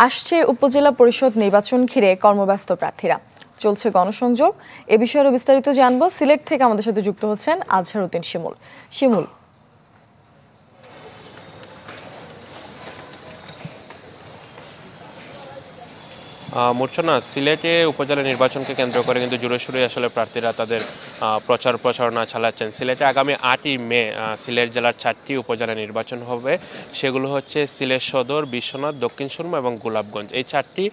আসছে উপজেলা পরিষদ নির্বাচন ঘিরে কর্মব্যস্ত প্রার্থীরা, চলছে গণসংযোগ। এ বিষয়ে বিস্তারিত জানবো। সিলেট থেকে আমাদের সাথে যুক্ত হচ্ছেন আজহারউদ্দিন শিমুল। মূর্ছনা, সিলেটে উপজেলা নির্বাচনকে কেন্দ্র করে কিন্তু জোরেশোরে আসলে প্রার্থীরা তাদের প্রচার প্রচারণা চালাচ্ছেন। সিলেটে আগামী 8ই মে সিলেট জেলার 4টি উপজেলা নির্বাচন হবে। সেগুলো হচ্ছে সিলেট সদর, বিশ্বনাথ, দক্ষিণ সুরমা এবং গোলাপগঞ্জ। এই 4টি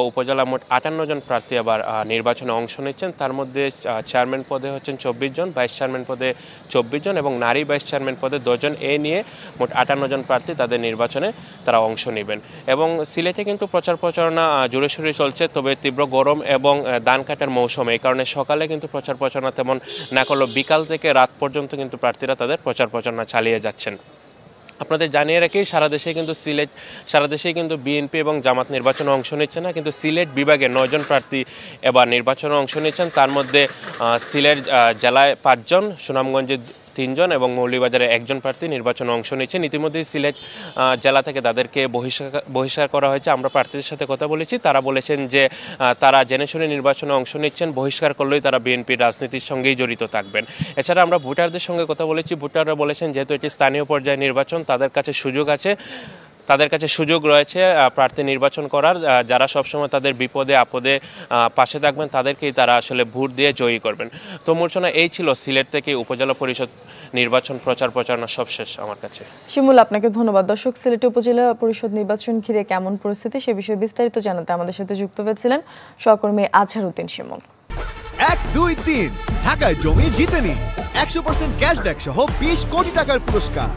উপজেলা মোট 58 জন প্রার্থী আবার নির্বাচনে অংশ নিচ্ছেন। তার মধ্যে চেয়ারম্যান পদে হচ্ছেন 24 জন, ভাইস চেয়ারম্যান পদে 24 জন এবং নারী ভাইস চেয়ারম্যান পদে 2 জন। এ নিয়ে মোট 58 জন প্রার্থী তাদের নির্বাচনে তারা অংশ নেবেন। এবং সিলেটে কিন্তু প্রচার প্রচারণা জোরেশোরে চলছে, তবে তীব্র গরম এবং ধান কাটার মৌসুম, এই কারণে সকালে কিন্তু প্রচার প্রচারণা তেমন না করলেও বিকাল থেকে রাত পর্যন্ত কিন্তু প্রার্থীরা তাদের প্রচার প্রচারণা চালিয়ে যাচ্ছেন। আপনাদের জানিয়ে রাখি, সারা দেশেই কিন্তু বিএনপি এবং জামাত নির্বাচনে অংশ নিচ্ছে না, কিন্তু সিলেট বিভাগে 9 জন প্রার্থী এবার নির্বাচনে অংশ নিচ্ছেন। তার মধ্যে সিলেট জেলায় 5 জন, সুনামগঞ্জে 3 জন এবং মৌলভীবাজারে 1 জন প্রার্থী নির্বাচনে অংশ নিচ্ছেন। ইতিমধ্যেই সিলেট জেলা থেকে তাদেরকে বহিষ্কার করা হয়েছে। আমরা প্রার্থীদের সাথে কথা বলেছি, তারা বলেছেন যে তারা জেনে শুনে নির্বাচনে অংশ নিচ্ছেন, বহিষ্কার করলেই তারা বিএনপির রাজনীতির সঙ্গেই জড়িত থাকবেন। এছাড়া আমরা ভোটারদের সঙ্গে কথা বলেছি, ভোটাররা বলেছেন যেহেতু এটি স্থানীয় পর্যায়ে নির্বাচন, তাদের কাছে সুযোগ রয়েছে প্রার্থী নির্বাচন করার। যারা সবসময় তাদের বিপদে আপদে পাশে থাকবেন তাদেরকেই তারা আসলে ভোট দিয়ে জয়ী করবেন। তো মূর্ছনা, এই ছিল সিলেট থেকে উপজেলা পরিষদ নির্বাচন প্রচার প্রচারণা সবশেষ আমার কাছে। শিমুল, আপনাকে ধন্যবাদ। দর্শক, সিলেটে উপজেলা পরিষদ নির্বাচন ঘিরে কেমন পরিস্থিতি সে বিষয়ে বিস্তারিত জানাতে আমাদের সাথে যুক্ত হয়েছিলেন সহকর্মী আজহারউদ্দিন শিমুল। 1, 2, 3 ঢাকায় জমি জিতে নিন 100% ক্যাশব্যাক সহ 20 কোটি টাকার পুরস্কার।